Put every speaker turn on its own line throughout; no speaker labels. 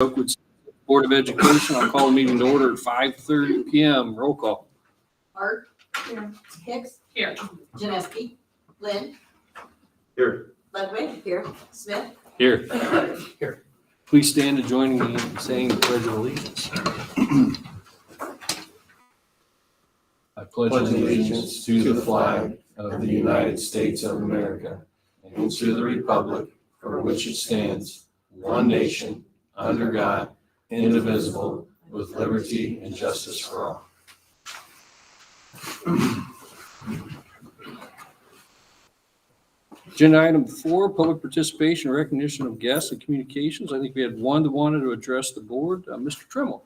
Oakwood Board of Education. I'll call the meeting to order at 5:30 p.m. Roll call.
Art. Here. Hicks.
Here.
Janeski. Lynn.
Here.
Ludwig. Here. Smith.
Here. Here. Please stand to join me in saying the Pledge of Allegiance. I pledge
allegiance to the flag of the United States of America and to the republic for which it stands, one nation, under God, indivisible, with liberty and justice for all.
Agenda item 4, public participation and recognition of guests and communications. I think we had one that wanted to address the board. Mr. Trimmel.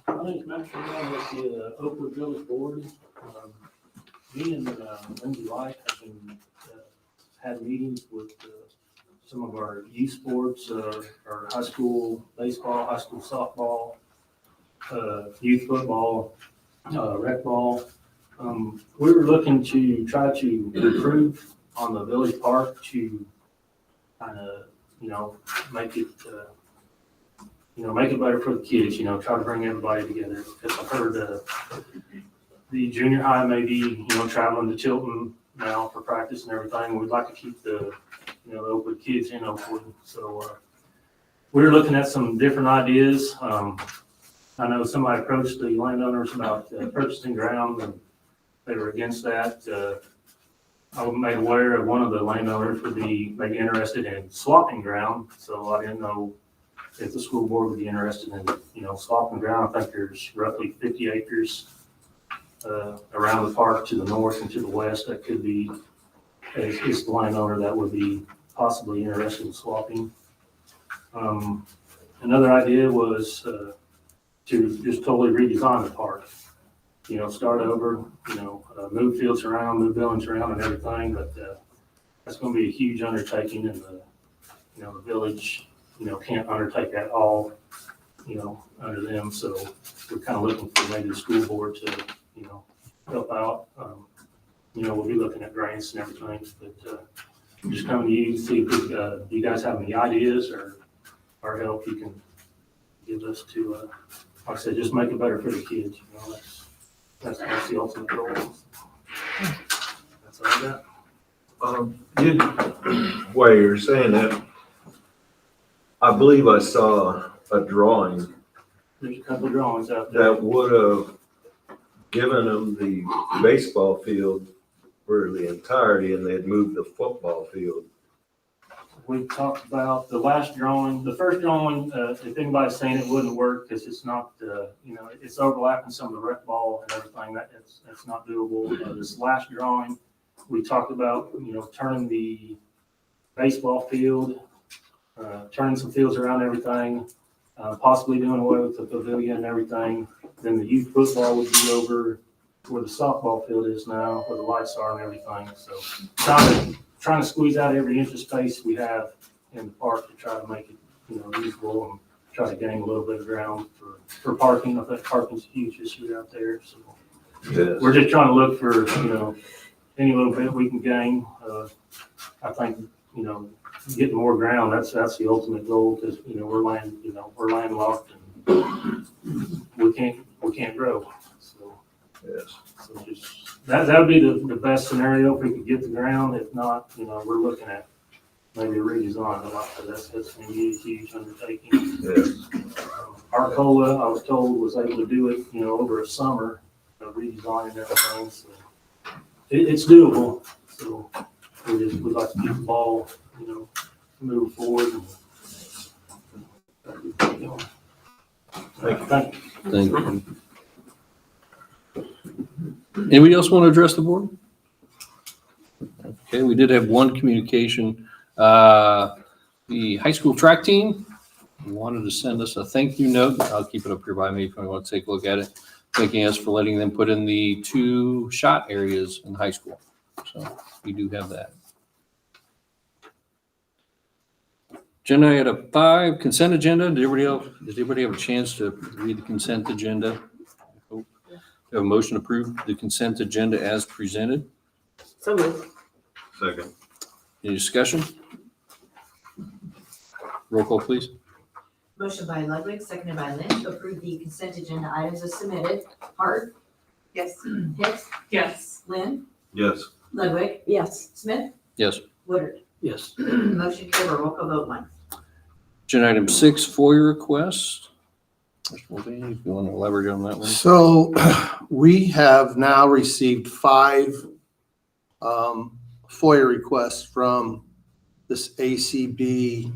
My name's Matt Sherman with the Oakwood Village Board. Me and Lindsay Light have been, had meetings with some of our youth sports, our high school baseball, high school softball, youth football, rec ball. We were looking to try to improve on the village park to kind of, make it, make it better for the kids, try to bring everybody together. Because I've heard the junior high may be, traveling to Tilton now for practice and everything. We'd like to keep the Oakwood kids in Oakwood. So we're looking at some different ideas. I know somebody approached the landowners about purchasing ground, and they were against that. I was made aware of one of the landowners would be maybe interested in swapping ground. So I didn't know if the school board would be interested in, swapping ground. I think there's roughly 50 acres around the park to the north and to the west that could be, is the landowner that would be possibly interested in swapping. Another idea was to just totally redesign the park. Start over, move fields around, move buildings around and everything, but that's going to be a huge undertaking, and the village, can't undertake that all, under them. So we're kind of looking for maybe the school board to, help out. We'll be looking at grants and everything, but just coming to you, see if do you guys have any ideas or help you can give us to, like I said, just make it better for the kids. That's the ultimate goal. That's all I got.
While you're saying that, I believe I saw a drawing
There's a couple of drawings out there.
that would have given them the baseball field for the entirety, and they'd moved the football field.
We talked about the last drawing, the first drawing, if anybody's saying it wouldn't work because it's not, it's overlapping some of the rec ball and everything, that's not doable. This last drawing, we talked about, turning the baseball field, turning some fields around everything, possibly doing away with the pavilion and everything. Then the youth football would be over where the softball field is now, where the lights are and everything. So trying to squeeze out every inch of space we have in the park to try to make it, usable, and try to gain a little bit of ground for parking. I think parking's a huge issue out there. So
Yes.
we're just trying to look for, any little bit we can gain. I think, getting more ground, that's the ultimate goal, because, we're landlocked and we can't grow. So,
Yes.
so just, that would be the best scenario if we could get the ground. If not, we're looking at maybe a redesign. That's going to be a huge undertaking.
Yes.
Arcola, I was told, was able to do it, over a summer, redesign and everything. So it's doable. So we'd like to keep the ball, move forward. Thank you.
Thank you. Anybody else want to address the board? Okay, we did have one communication. The high school track team wanted to send us a thank you note. I'll keep it up here by me if you want to take a look at it. Thanking us for letting them put in the 2 shot areas in high school. So we do have that. Agenda item 5, consent agenda. Did everybody have a chance to read the consent agenda? I hope. We have a motion to approve the consent agenda as presented.
So moved.
Second.
Any discussion? Roll call, please.
Motion by Ludwig, seconded by Lynn, to approve the consent agenda items as submitted. Hart,
Yes.
Hicks,
Yes.
Lynn,
Yes.
Ludwig,
Yes.
Smith,
Yes.
Woodard.
Yes.
Motion carried by roll call vote 1.
Agenda item 6, FOIA request. Mr. Mulvaney, if you want to elaborate on that one.
So we have now received 5 FOIA requests from this ACB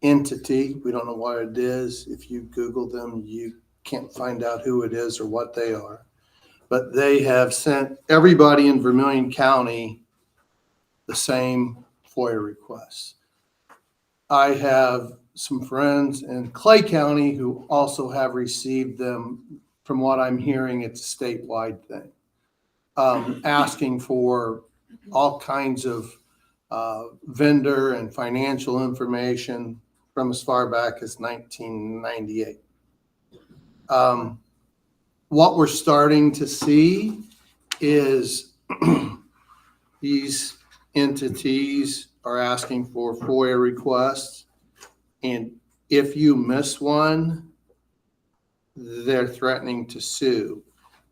entity. We don't know what it is. If you Google them, you can't find out who it is or what they are. But they have sent everybody in Vermilion County the same FOIA requests. I have some friends in Clay County who also have received them. From what I'm hearing, it's a statewide thing, asking for all kinds of vendor and financial information from as far back as 1998. What we're starting to see is these entities are asking for FOIA requests, and if you miss one, they're threatening to sue.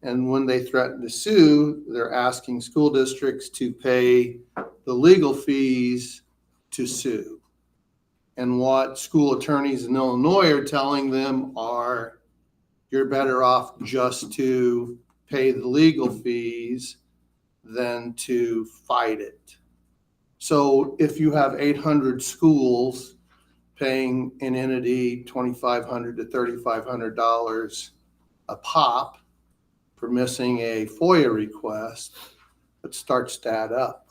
And when they threaten to sue, they're asking school districts to pay the legal fees to sue. And what school attorneys in Illinois are telling them are, you're better off just to pay the legal fees than to fight it. So if you have 800 schools paying an entity $2,500 to $3,500 a pop for missing a FOIA request, it starts to add up.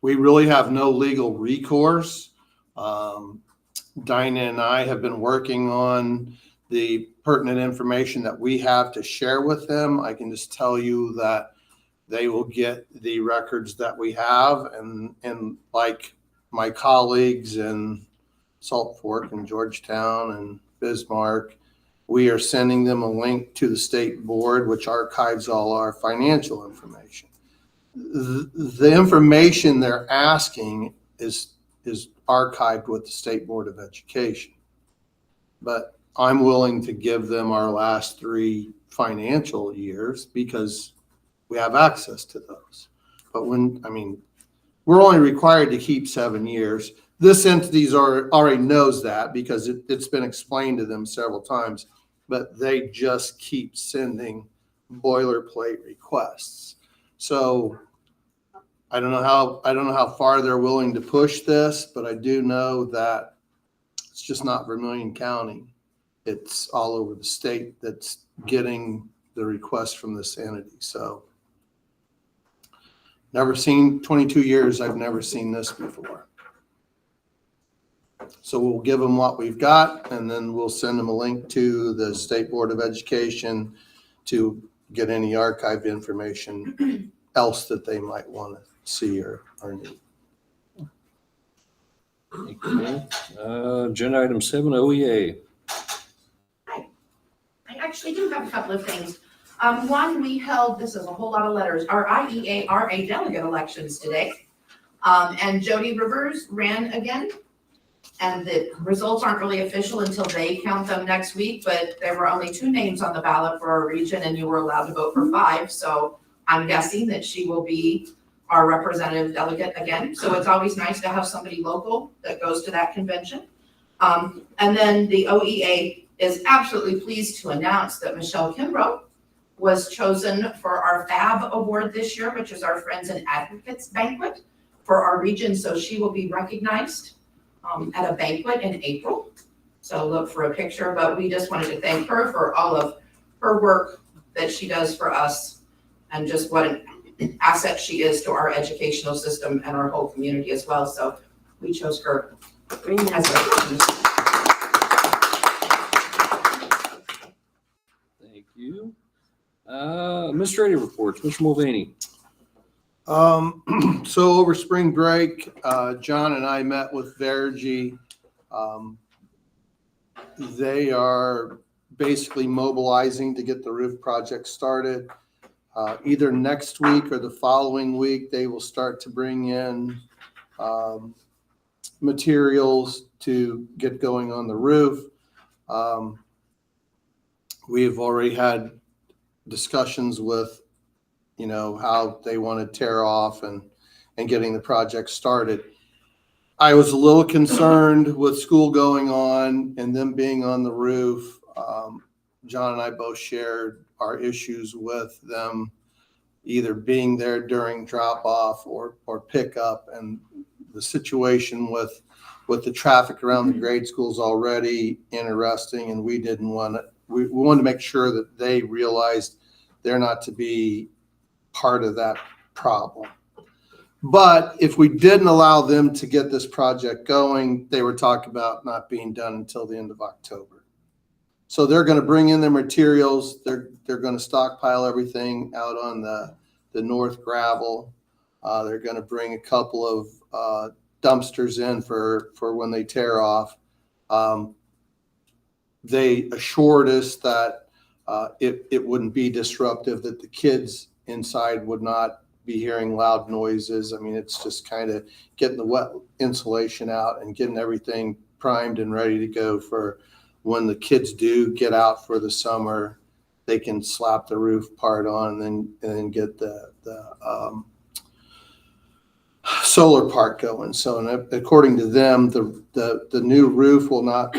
We really have no legal recourse. Dinah and I have been working on the pertinent information that we have to share with them. I can just tell you that they will get the records that we have, and like my colleagues in Salt Fork and Georgetown and Bismarck, we are sending them a link to the state board, which archives all our financial information. The information they're asking is archived with the State Board of Education. But I'm willing to give them our last 3 financial years because we have access to those. But we're only required to keep 7 years. This entity's already knows that because it's been explained to them several times, but they just keep sending boilerplate requests. So I don't know how far they're willing to push this, but I do know that it's just not Vermilion County. It's all over the state that's getting the request from this entity. So never seen, 22 years, I've never seen this before. So we'll give them what we've got, and then we'll send them a link to the State Board of Education to get any archived information else that they might want to see or need.
Thank you. Agenda item 7, OEA.
I actually do have a couple of things. One, we held, this is a whole lot of letters, our IEARA delegate elections today. And Jody Rivers ran again. And the results aren't really official until they count them next week, but there were only 2 names on the ballot for our region and you were allowed to vote for 5. So I'm guessing that she will be our representative delegate again. So it's always nice to have somebody local that goes to that convention. And then the OEA is absolutely pleased to announce that Michelle Kimbrough was chosen for our FAB award this year, which is our Friends and Advocates banquet for our region. So she will be recognized at a banquet in April. So look for a picture, but we just wanted to thank her for all of her work that she does for us and just what an asset she is to our educational system and our whole community as well. So we chose her as a
Thank you. Administrative reports, Mr. Mulvaney.
So over spring break, John and I met with Vergy. They are basically mobilizing to get the roof project started. Either next week or the following week, they will start to bring in materials to get going on the roof. We've already had discussions with, how they want to tear off and getting the project started. I was a little concerned with school going on and them being on the roof. John and I both shared our issues with them either being there during drop off or pickup, and the situation with the traffic around the grade schools already interesting, and we didn't want to. We wanted to make sure that they realized they're not to be part of that problem. But if we didn't allow them to get this project going, they were talking about not being done until the end of October. So they're going to bring in their materials. They're going to stockpile everything out on the north gravel. They're going to bring a couple of dumpsters in for when they tear off. They assured us that it wouldn't be disruptive, that the kids inside would not be hearing loud noises. I mean, it's just kind of getting the wet insulation out and getting everything primed and ready to go for when the kids do get out for the summer. They can slap the roof part on and then get the solar part going. So according to them, the new roof will not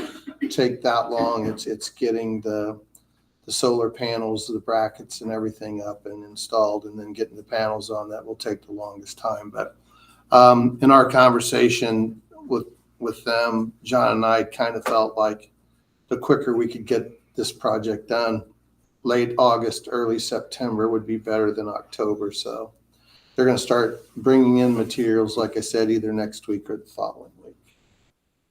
take that long. It's getting the solar panels, the brackets and everything up and installed, and then getting the panels on that will take the longest time. But in our conversation with them, John and I kind of felt like the quicker we could get this project done, late August, early September would be better than October. So they're going to start bringing in materials, like I said, either next week or the following week.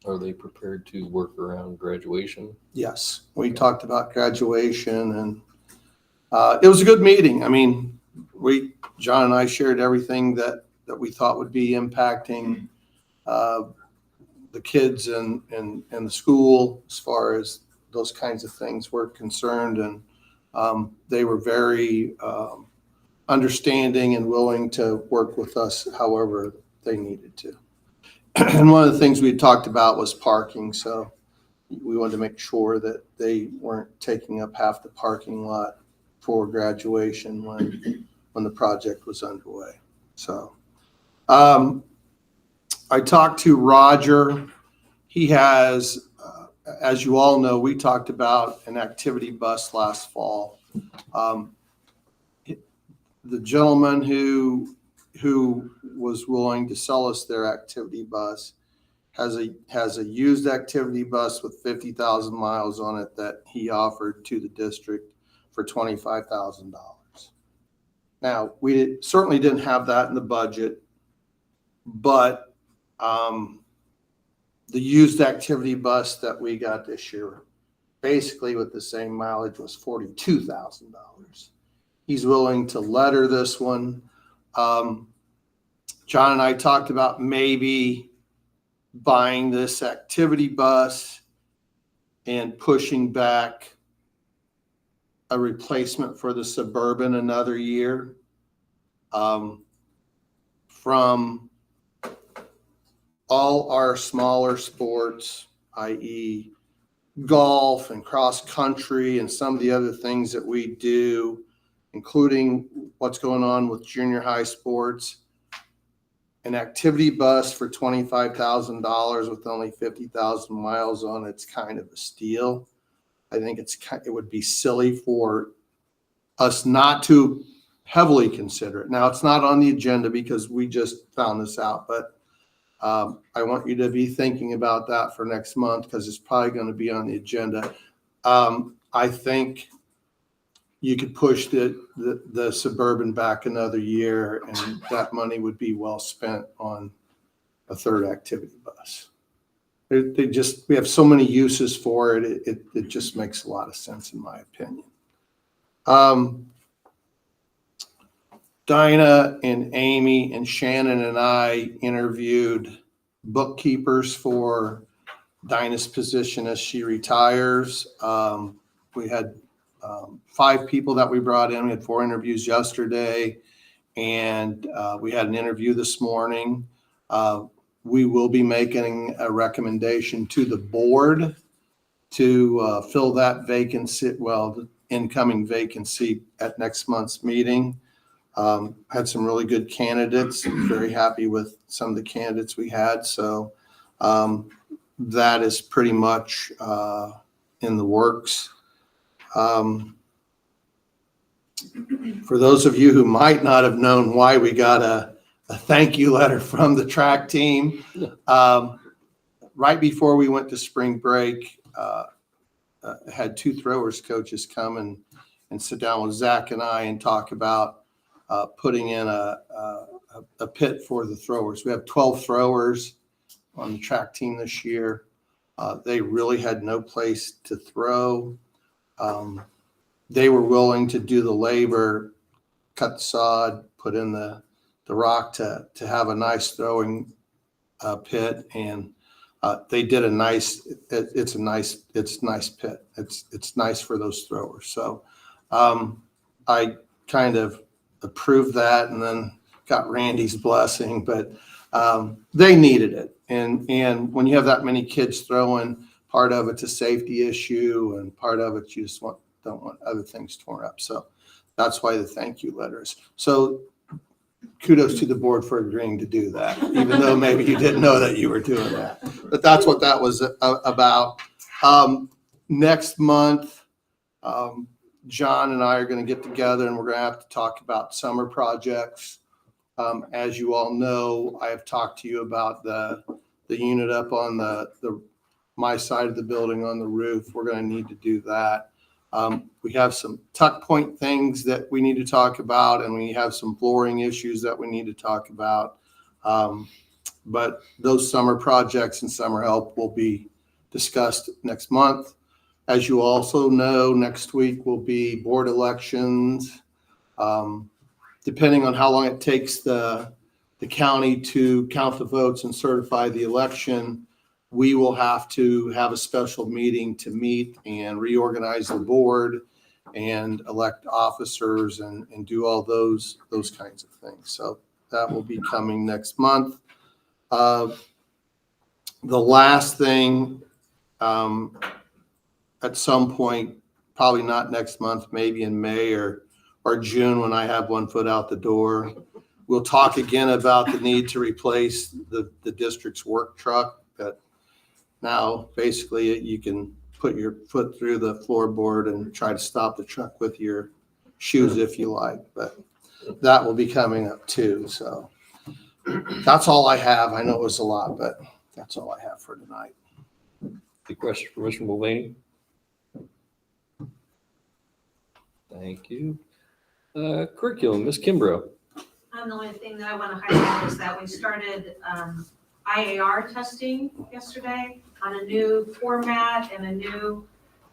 Are they prepared to work around graduation?
Yes, we talked about graduation, and it was a good meeting. I mean, John and I shared everything that we thought would be impacting the kids and the school as far as those kinds of things were concerned. And they were very understanding and willing to work with us however they needed to. And one of the things we talked about was parking. So we wanted to make sure that they weren't taking up half the parking lot for graduation when the project was underway. So I talked to Roger. He has, as you all know, we talked about an activity bus last fall. The gentleman who was willing to sell us their activity bus has a used activity bus with 50,000 miles on it that he offered to the district for $25,000. Now, we certainly didn't have that in the budget, but the used activity bus that we got this year, basically with the same mileage, was $42,000. He's willing to letter this one. John and I talked about maybe buying this activity bus and pushing back a replacement for the Suburban another year. From all our smaller sports, i.e. golf and cross country and some of the other things that we do, including what's going on with junior high sports, an activity bus for $25,000 with only 50,000 miles on it's kind of a steal. I think it would be silly for us not to heavily consider it. Now, it's not on the agenda because we just found this out, but I want you to be thinking about that for next month because it's probably going to be on the agenda. I think you could push the Suburban back another year, and that money would be well spent on a third activity bus. We have so many uses for it. It just makes a lot of sense in my opinion. Dinah and Amy and Shannon and I interviewed bookkeepers for Dinah's position as she retires. We had 5 people that we brought in. We had 4 interviews yesterday, and we had an interview this morning. we will be making a recommendation to the board to fill that vacancy, well, the incoming vacancy at next month's meeting. Had some really good candidates, very happy with some of the candidates we had. So that is pretty much in the works. For those of you who might not have known why we got a thank you letter from the track team, right before we went to spring break, had two throwers coaches come and sit down with Zach and I and talk about putting in a pit for the throwers. We have 12 throwers on the track team this year. They really had no place to throw. They were willing to do the labor, cut the sod, put in the rock to have a nice throwing pit, and they did a nice. It's a nice pit. It's nice for those throwers. So I kind of approved that, and then got Randy's blessing, but they needed it. And when you have that many kids throwing, part of it's a safety issue, and part of it you just don't want other things torn up. So that's why the thank you letters. So kudos to the board for agreeing to do that, even though maybe you didn't know that you were doing that. But that's what that was about. Next month, John and I are going to get together, and we're going to have to talk about summer projects. As you all know, I have talked to you about the unit up on my side of the building on the roof. We're going to need to do that. We have some tuck point things that we need to talk about, and we have some flooring issues that we need to talk about. But those summer projects and summer help will be discussed next month. As you also know, next week will be board elections. Depending on how long it takes the county to count the votes and certify the election, we will have to have a special meeting to meet and reorganize the board and elect officers and do all those kinds of things. So that will be coming next month. The last thing, at some point, probably not next month, maybe in May or June when I have one foot out the door, we'll talk again about the need to replace the district's work truck. That now basically you can put your foot through the floorboard and try to stop the truck with your shoes if you like, but that will be coming up too. So that's all I have. I know it was a lot, but that's all I have for tonight.
The question for Mr. Mulvaney. Thank you. Curriculum, Ms. Kimbrough.
The only thing that I want to highlight is that we started IAR testing yesterday on a new format and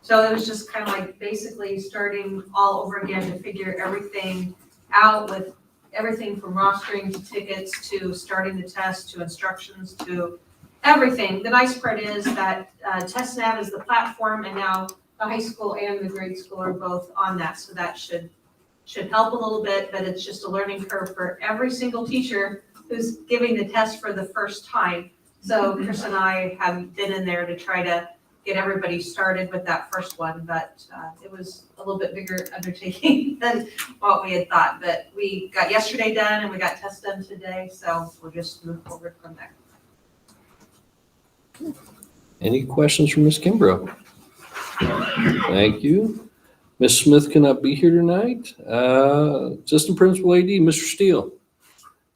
so it was just kind of like basically starting all over again to figure everything out, with everything from rostering to tickets to starting the test to instructions to everything. The nice part is that TestNav is the platform, and now the high school and the grade school are both on that, so that should help a little bit, but it's just a learning curve for every single teacher who's giving the test for the first time. So Chris and I have been in there to try to get everybody started with that first one, but it was a little bit bigger undertaking than what we had thought. But we got yesterday done and we got tests done today, so we'll just move forward from there.
Any questions from Ms. Kimbrough? Thank you. Ms. Smith cannot be here tonight. Assistant Principal AD, Mr. Steele.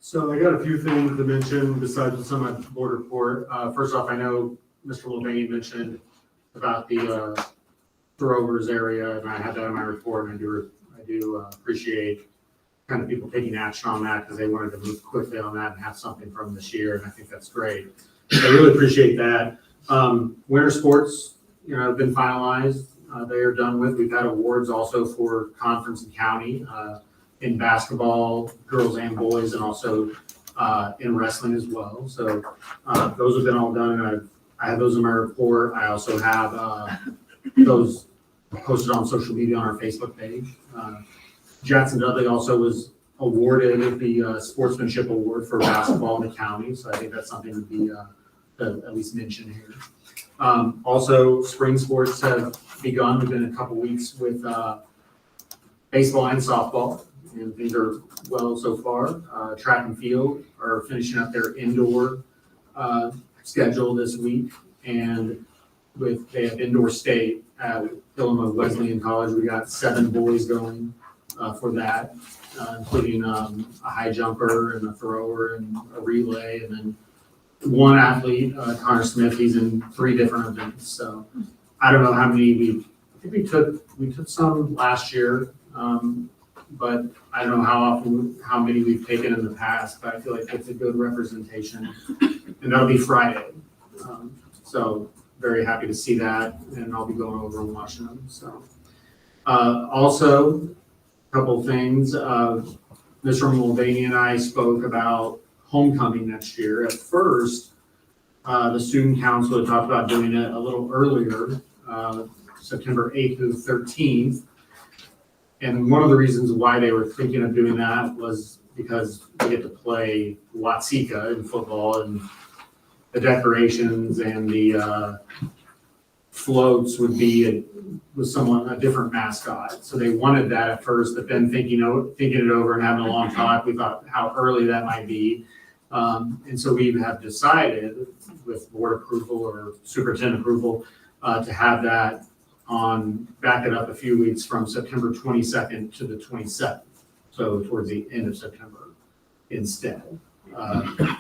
So I got a few things to mention besides what's on my board report. First off, I know Mr. Mulvaney mentioned about the throwers area, and I had that in my report, and I do appreciate kind of people taking action on that because they wanted to move quickly on that and have something from this year, and I think that's great. So I really appreciate that. Winter sports, have been finalized. They are done with. We've had awards also for conference and county in basketball, girls and boys, and also in wrestling as well. So those have been all done, and I have those in my report. I also have those posted on social media on our Facebook page. Jackson Dudley also was awarded the sportsmanship award for basketball in the county, so I think that's something to be to at least mention here. Also, spring sports have begun. We've been a couple weeks with baseball and softball, and things are well so far. Track and field are finishing up their indoor schedule this week, and they have indoor state at Illinois Wesleyan College. We got 7 boys going for that, including a high jumper and a thrower and a relay, and then one athlete, Connor Smith. He's in 3 different events. So I don't know how many I think we took some last year, but I don't know how many we've taken in the past. But I feel like it's a good representation, and that'll be Friday. So very happy to see that, and I'll be going over and watching them. So also, a couple things. Mr. Mulvaney and I spoke about homecoming next year. At first, the student council had talked about doing it a little earlier, September 8th through the 13th. And one of the reasons why they were thinking of doing that was because we get to play Watsika in football, and the decorations and the floats would be with a different mascot. So they wanted that at first, but then thinking it over and having a long talk, we thought how early that might be. And so we have decided with board approval or superintendent approval to have that back it up a few weeks from September 22nd to the 27th. So towards the end of September instead.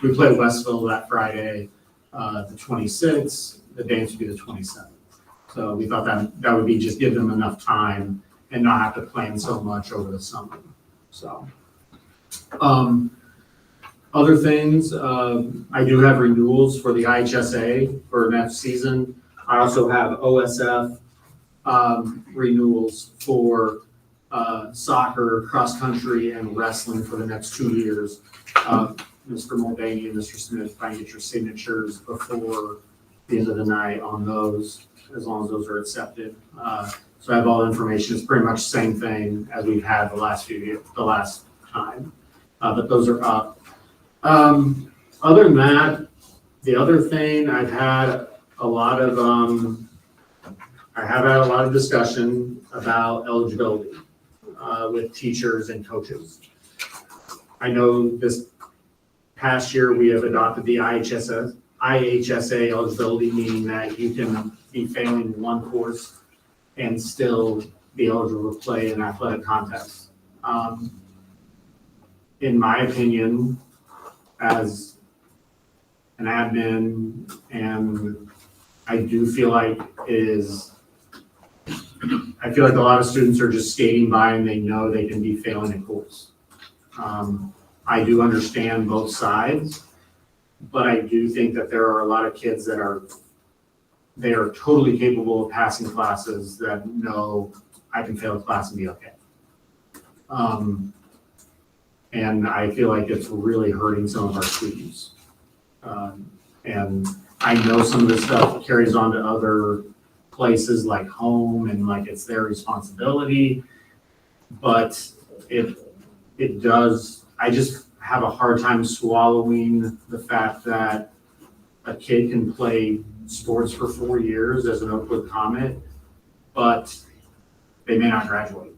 We play Westville that Friday, the 26th, the dance would be the 27th. So we thought that would be just give them enough time and not have to plan so much over the summer. So, other things, I do have renewals for the IHSA for next season. I also have OSF renewals for soccer, cross country, and wrestling for the next 2 years. Mr. Mulvaney and Mr. Smith, if I can get your signatures before the end of the night on those, as long as those are accepted. So I have all the information. It's pretty much the same thing as we've had the last time, but those are up. Other than that, the other thing I've had a lot of, discussion about eligibility with teachers and coaches. I know this past year we have adopted the IHSA eligibility, meaning that you can be failing one course and still be eligible to play in athletic contests. In my opinion, as an admin, and I do feel like I feel like a lot of students are just skating by and they know they can be failing a course. I do understand both sides, but I do think that there are a lot of kids that are totally capable of passing classes that know I can fail a class and be okay. And I feel like it's really hurting some of our students. And I know some of this stuff carries on to other places like home and like it's their responsibility, but it does, I just have a hard time swallowing the fact that a kid can play sports for 4 years as an Oakwood Comet, but they may not graduate.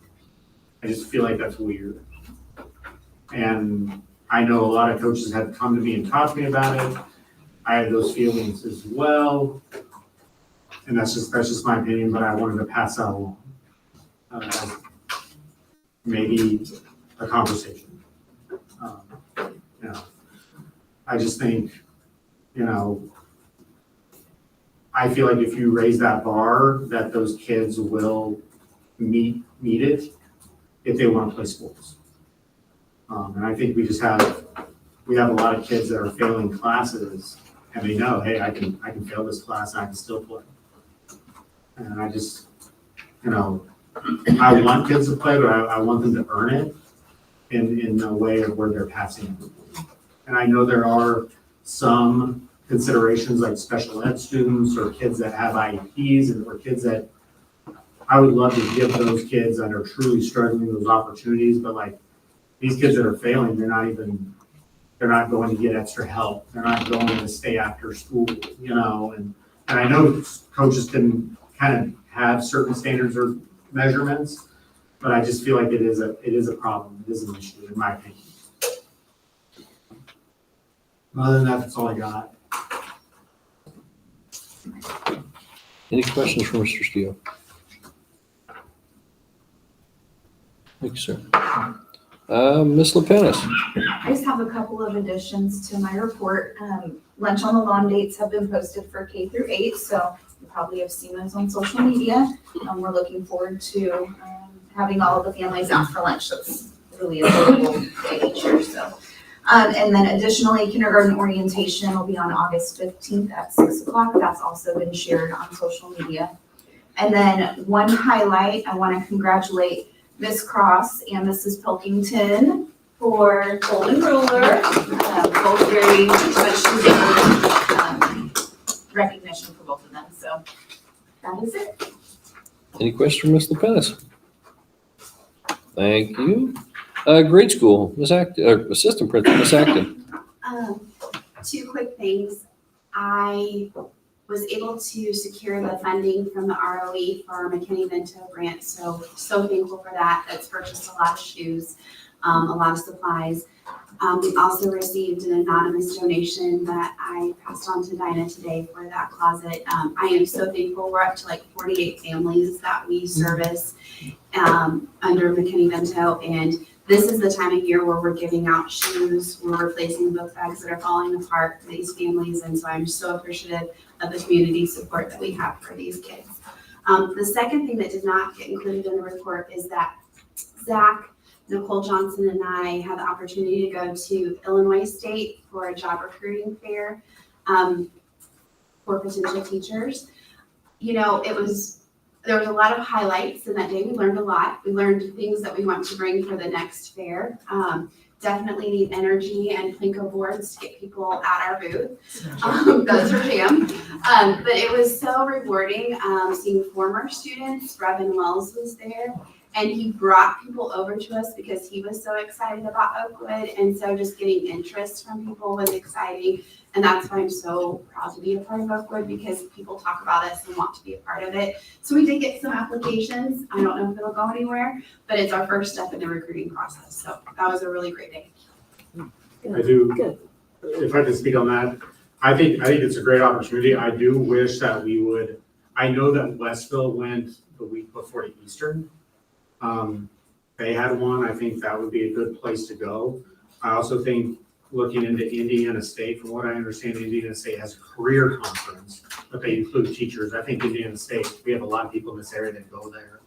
I just feel like that's weird. And I know a lot of coaches have come to me and talked to me about it. I have those feelings as well. And that's just my opinion, but I wanted to pass that along. Maybe a conversation. I just think, I feel like if you raise that bar, that those kids will meet it if they want to play sports. And I think we have a lot of kids that are failing classes, and they know, hey, I can fail this class and I can still play. And I just, I want kids to play, but I want them to earn it in a way of where they're passing. And I know there are some considerations like special ed students or kids that have IEPs or kids that I would love to give those kids that are truly struggling with those opportunities, but like these kids that are failing, they're not going to get extra help. They're not going to stay after school, you know, and I know coaches can kind of have certain standards or measurements, but I just feel like it is a problem. It is an issue, in my opinion. Other than that, that's all I got.
Any questions for Mr. Steele? Thank you, sir. Ms. Lepenis?
I just have a couple of additions to my report. Lunch on the Lawn dates have been posted for K through 8, so you probably have seen those on social media. We're looking forward to having all of the families out for lunch. That's really a notable day each year. So, and then additionally, kindergarten orientation will be on August 15th at 6 o'clock. That's also been shared on social media. And then one highlight, I want to congratulate Ms. Cross and Mrs. Pilkington for Golden Ruler. Both very much deserved recognition for both of them. So that is it.
Any questions for Ms. Lepenis? Thank you. Grade school, Assistant Principal, Ms. Acton.
Two quick things. I was able to secure the funding from the ROE for our McKinney-Vento grant, so thankful for that. That's purchased a lot of shoes, a lot of supplies. We also received an anonymous donation that I passed on to Dinah today for that closet. I am so thankful. We're up to like 48 families that we service under McKinney-Vento, and this is the time of year where we're giving out shoes, we're replacing book bags that are falling apart for these families, and so I'm so appreciative of the community support that we have for these kids. The second thing that did not get included in the report is that Zach, Nicole Johnson, and I had the opportunity to go to Illinois State for a job recruiting fair for potential teachers. You know, there was a lot of highlights in that day. We learned a lot. We learned things that we want to bring for the next fair. Definitely need energy and plinko boards to get people at our booth. That's our jam. But it was so rewarding seeing former students. Reverend Wells was there, and he brought people over to us because he was so excited about Oakwood. And so just getting interest from people was exciting. And that's why I'm so proud to be a part of Oakwood, because people talk about us and want to be a part of it. So we did get some applications. I don't know if it'll go anywhere, but it's our first step in the recruiting process. So that was a really great day.
I do, if I could speak on that, I think it's a great opportunity. I do wish that we would, I know that Westville went the week before Eastern. They had one. I think that would be a good place to go. I also think looking into Indiana State, from what I understand, Indiana State has a career conference, but they include teachers. I think Indiana State, we have a lot of people in this area that go there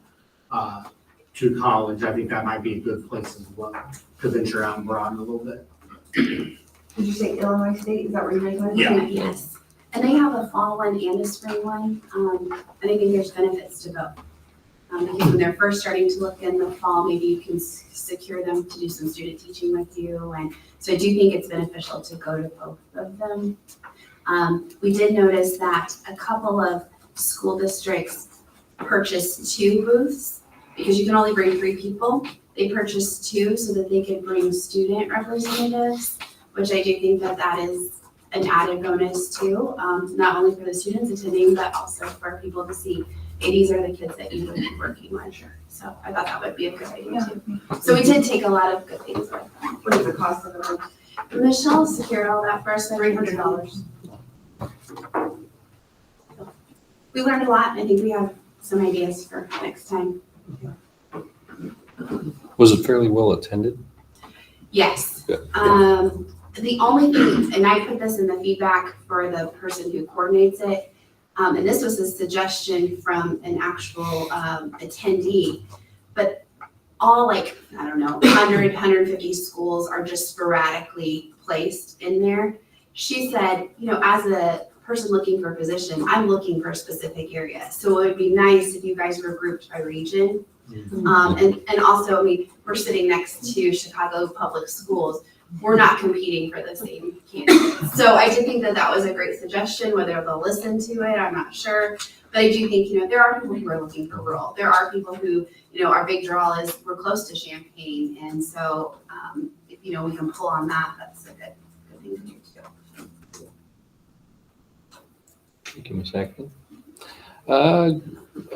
to college. I think that might be a good place as well to venture out and broaden a little bit.
Did you say Illinois State? Is that where you're going?
Yeah.
Yes. And they have a fall one and a spring one. And I think there's benefits to both. Because when they're first starting to look in the fall, maybe you can secure them to do some student teaching with you. And so I do think it's beneficial to go to both of them. We did notice that a couple of school districts purchased 2 booths because you can only bring 3 people. They purchased 2 so that they could bring student representatives, which I do think that is an added bonus too, not only for the students attending, but also for people to see, hey, these are the kids that you would be working with. So I thought that would be a good idea too. So we did take a lot of good things with them.
What is the cost of the lunch?
Michelle secured all that for us, $300. We learned a lot, and I think we have some ideas for next time.
Was it fairly well attended?
Yes.
Good.
The only thing, and I put this in the feedback for the person who coordinates it, and this was a suggestion from an actual attendee, but all 100, 150 schools are just sporadically placed in there. She said, as a person looking for a position, I'm looking for a specific area. So it would be nice if you guys were grouped by region. And also, we're sitting next to Chicago Public Schools. we're not competing for the same candidates. So I did think that that was a great suggestion. Whether they'll listen to it, I'm not sure. But I do think, there are people who are looking for rural. There are people who, our big draw is we're close to Champaign. And so, if, we can pull on that, that's a good thing to do too.
Thank you, Ms. Hackman.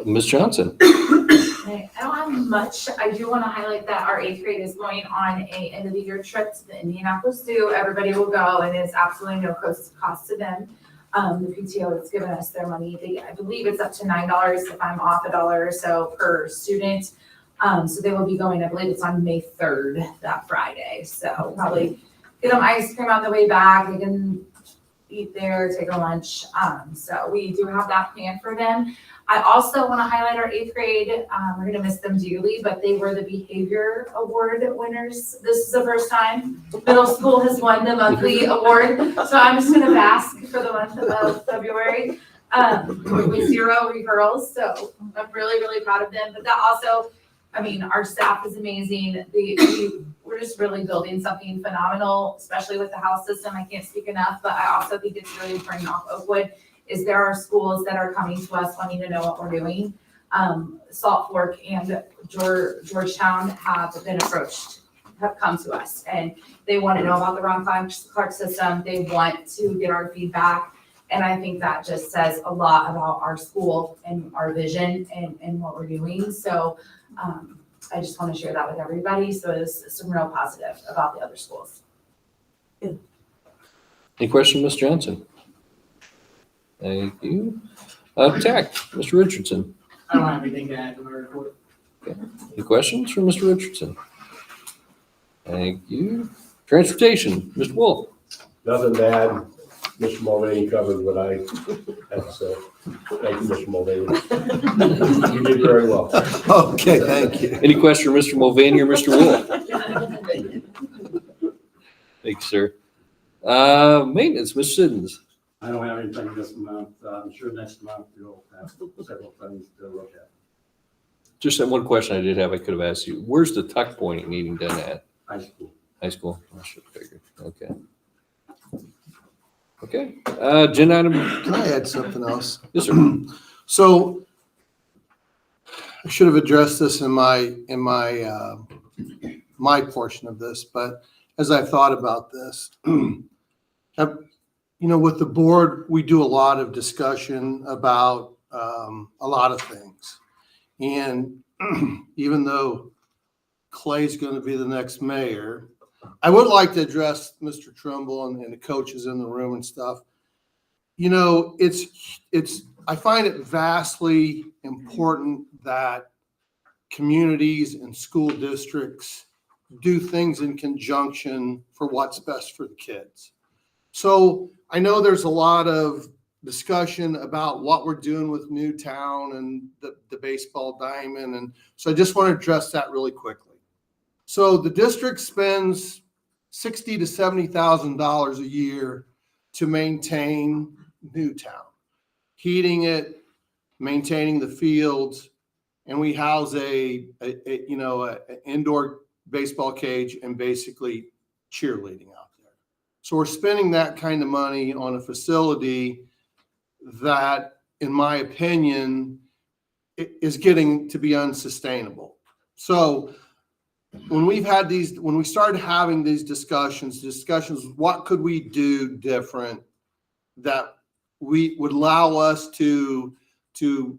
Ms. Johnson.
Okay, I don't have much. I do want to highlight that our 8th grade is going on a end of the year trip to the Indianapolis Zoo. Everybody will go and it's absolutely no cost to them. The PTO has given us their money. I believe it's up to $9 if I'm off $1 or so per student. So they will be going, I believe it's on May 3rd, that Friday. So probably get them ice cream on the way back. They can eat there, take a lunch. So we do have that plan for them. I also want to highlight our 8th grade. We're going to miss them dearly, but they were the behavior award winners. This is the first time middle school has won the monthly award. So I'm just going to bask for the month of February with 0 referrals. So I'm really, really proud of them. But that also, our staff is amazing. We're just really building something phenomenal, especially with the house system. I can't speak enough, but I also think it's really turning off Oakwood. Is there are schools that are coming to us wanting to know what we're doing. Salt Fork and Georgetown have come to us, and they want to know about the Ron Clark system. They want to get our feedback, and I think that just says a lot about our school and our vision and what we're doing. So I just want to share that with everybody. So it's some real positive about the other schools.
Any question, Ms. Johnson? Thank you. Tech, Mr. Richardson.
I don't have anything to add to my report.
Any questions from Mr. Richardson? Thank you. Transportation, Mr. Wolf.
Nothing to add. Mr. Mulvaney covered what I had to say. Thank you, Mr. Mulvaney. You did very well.
Okay, thank you.
Any question for Mr. Mulvaney or Mr. Wolf? Thank you, sir. Maintenance, Ms. Siddons.
I don't have anything this month. I'm sure next month you'll have several things to look at.
Just that one question I did have, I could have asked you. Where's the tuck pointing needing done at?
High school.
High school? I should have figured. Okay. Okay. Agenda item.
Can I add something else?
Yes, sir.
So I should have addressed this in my portion of this, but as I've thought about this, with the board, we do a lot of discussion about a lot of things. And even though Clay's going to be the next mayor, I would like to address Mr. Trumbull and the coaches in the room and stuff. I find it vastly important that communities and school districts do things in conjunction for what's best for the kids. So I know there's a lot of discussion about what we're doing with Newtown and the baseball diamond. And so I just want to address that really quickly. So the district spends $60,000 to $70,000 a year to maintain Newtown, heating it, maintaining the fields, and we house a indoor baseball cage and basically cheerleading out there. So we're spending that kind of money on a facility that, in my opinion, is getting to be unsustainable. So when we started having these discussions, what could we do different that we would allow us to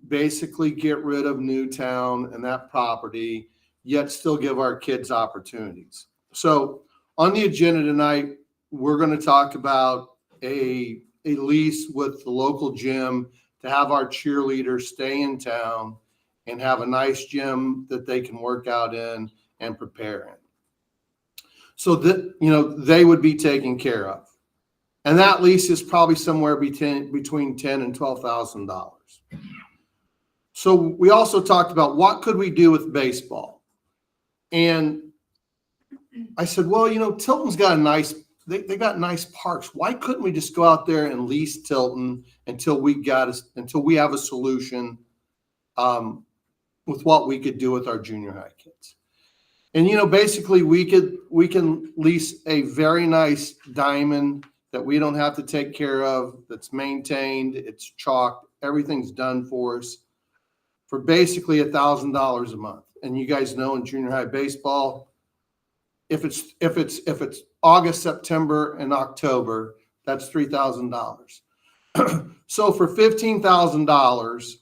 basically get rid of Newtown and that property, yet still give our kids opportunities. So on the agenda tonight, we're going to talk about a lease with the local gym to have our cheerleaders stay in town and have a nice gym that they can work out in and prepare in. So that, they would be taken care of. And that lease is probably somewhere between $10,000 and $12,000. So we also talked about what could we do with baseball. And I said, well, Tilton's got they got nice parks. Why couldn't we just go out there and lease Tilton until we have a solution with what we could do with our junior high kids? And, basically we can lease a very nice diamond that we don't have to take care of, that's maintained, it's chalked, everything's done for us for basically $1,000 a month. And you guys know in junior high baseball, if it's August, September, and October, that's $3,000. So for $15,000,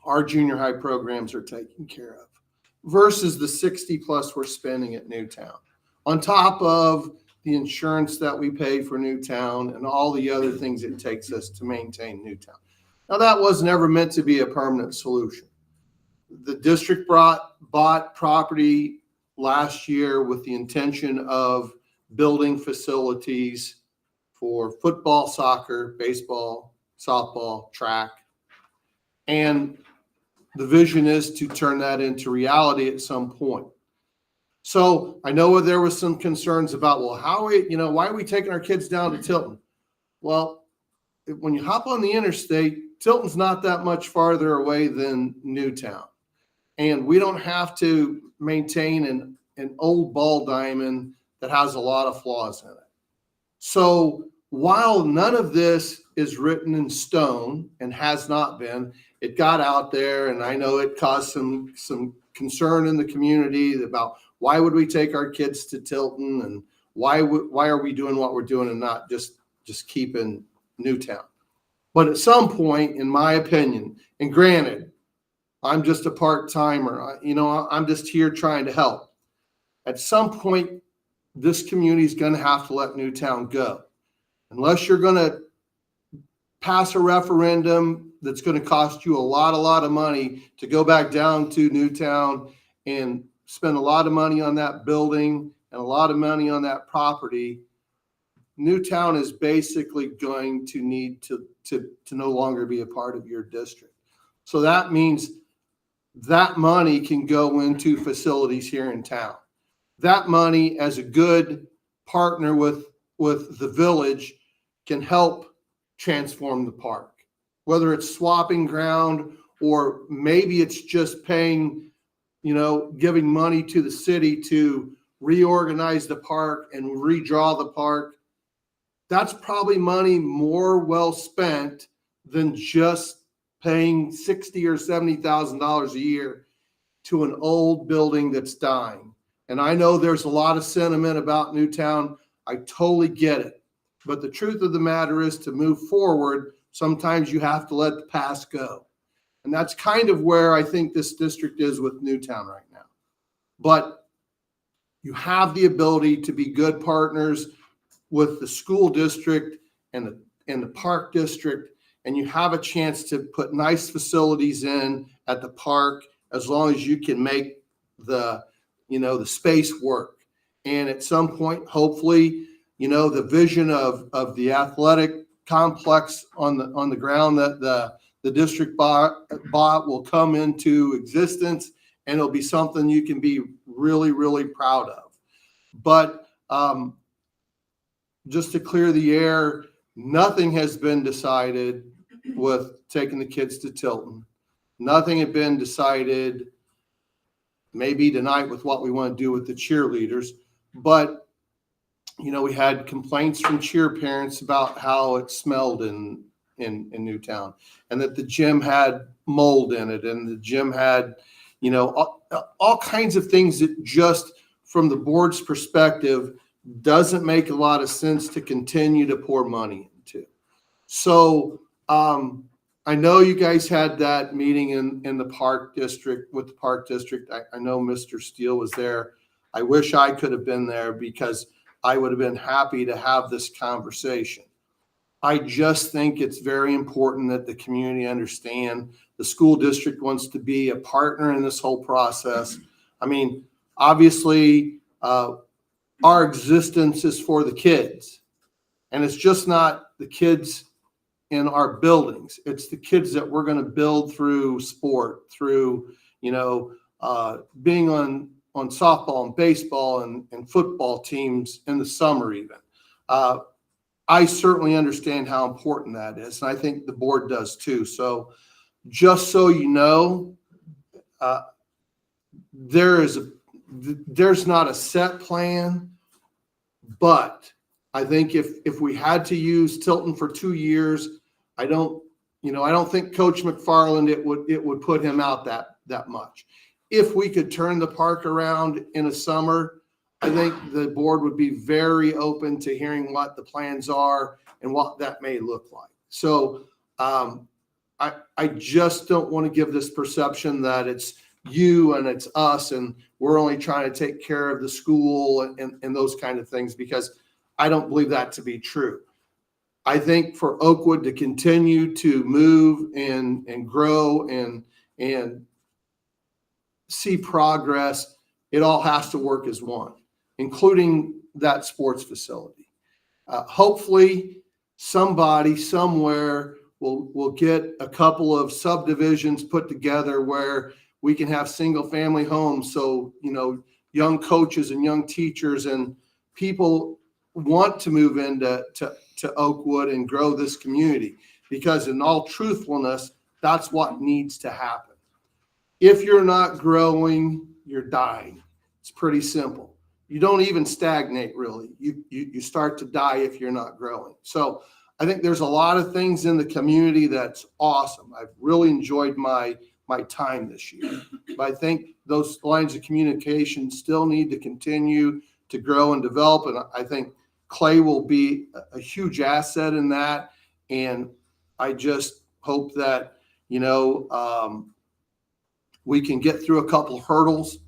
our junior high programs are taken care of versus the 60 plus we're spending at Newtown, on top of the insurance that we pay for Newtown and all the other things it takes us to maintain Newtown. Now, that was never meant to be a permanent solution. The district bought property last year with the intention of building facilities for football, soccer, baseball, softball, track. And the vision is to turn that into reality at some point. So I know there was some concerns about, well, why are we taking our kids down to Tilton? Well, when you hop on the interstate, Tilton's not that much farther away than Newtown. And we don't have to maintain an old ball diamond that has a lot of flaws in it. So while none of this is written in stone and has not been, it got out there, and I know it caused some concern in the community about why would we take our kids to Tilton, and why are we doing what we're doing and not just keeping Newtown. But at some point, in my opinion, and granted, I'm just a part-timer, I'm just here trying to help. At some point, this community is going to have to let Newtown go. Unless you're going to pass a referendum that's going to cost you a lot of money to go back down to Newtown and spend a lot of money on that building and a lot of money on that property, Newtown is basically going to need to no longer be a part of your district. So that means that money can go into facilities here in town. That money, as a good partner with the village, can help transform the park. Whether it's swapping ground, or maybe it's just paying, giving money to the city to reorganize the park and redraw the park. That's probably money more well spent than just paying $60,000 or $70,000 a year to an old building that's dying. And I know there's a lot of sentiment about Newtown. I totally get it. But the truth of the matter is, to move forward, sometimes you have to let the past go. And that's kind of where I think this district is with Newtown right now. But you have the ability to be good partners with the school district and the park district, and you have a chance to put nice facilities in at the park, as long as you can make the space work. And at some point, hopefully, the vision of the athletic complex on the ground that the district bought will come into existence, and it'll be something you can be really, really proud of. But just to clear the air, nothing has been decided with taking the kids to Tilton. Nothing had been decided maybe tonight with what we want to do with the cheerleaders. But, we had complaints from cheer parents about how it smelled in Newtown, and that the gym had mold in it, and the gym had, all kinds of things that just from the board's perspective doesn't make a lot of sense to continue to pour money into. So I know you guys had that meeting in the park district with the park district. I know Mr. Steele was there. I wish I could have been there, because I would have been happy to have this conversation. I just think it's very important that the community understand the school district wants to be a partner in this whole process. I mean, obviously, our existence is for the kids, and it's just not the kids in our buildings. It's the kids that we're going to build through sport, through, being on softball and baseball and football teams in the summer even. I certainly understand how important that is, and I think the board does too. So just so you know, there is there's not a set plan, but I think if we had to use Tilton for 2 years, I don't think Coach McFarland, it would put him out that much. If we could turn the park around in a summer, I think the board would be very open to hearing what the plans are and what that may look like. So I just don't want to give this perception that it's you and it's us and we're only trying to take care of the school and those kind of things, because I don't believe that to be true. I think for Oakwood to continue to move and grow and see progress, it all has to work as one, including that sports facility. Hopefully somebody somewhere will get a couple of subdivisions put together where we can have single family homes. So, young coaches and young teachers and people want to move into Oakwood and grow this community, because in all truthfulness, that's what needs to happen. If you're not growing, you're dying. It's pretty simple. You don't even stagnate, really. You start to die if you're not growing. So I think there's a lot of things in the community that's awesome. I've really enjoyed my time this year. But I think those lines of communication still need to continue to grow and develop. And I think Clay will be a huge asset in that. And I just hope that, we can get through a couple hurdles,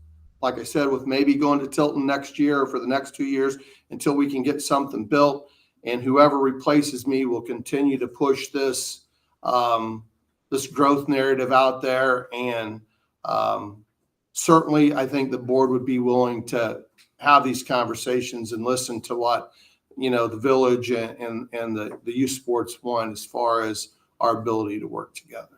like I said, with maybe going to Tilton next year or for the next 2 years until we can get something built. And whoever replaces me will continue to push this growth narrative out there. And certainly, I think the board would be willing to have these conversations and listen to what, the village and the youth sports want as far as our ability to work together.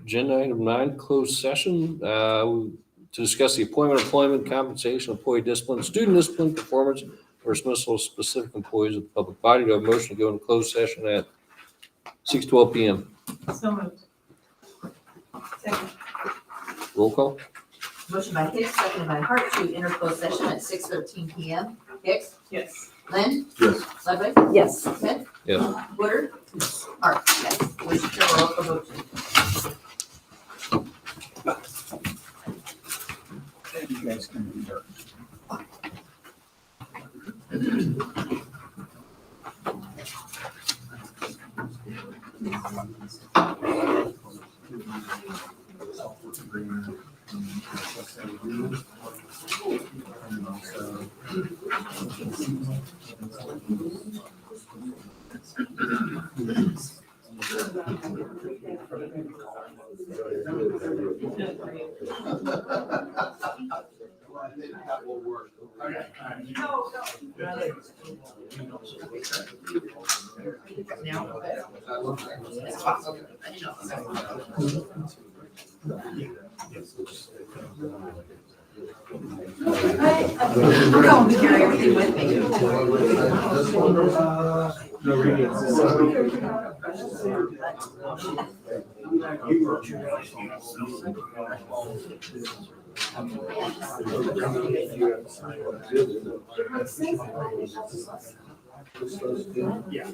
Agenda item 9, closed session, to discuss the appointment, employment, compensation, employee discipline, student discipline, performance, or dismissal of specific employees of the public body. Do I have a motion to go into closed session at 6:12 p.m.?
So moved. Second.
Roll call?
Motion by Hicks, seconded by Hart to enter closed session at 6:13 p.m. Hicks?
Yes.
Lynn?
Yes.
Ludwig?
Yes.
Smith?
Yes.
Woodard? Hart? Yes. Motion carried, roll call vote.
You guys can be there.
That will work.
I'm going to carry everything with me.
No reading. Yeah.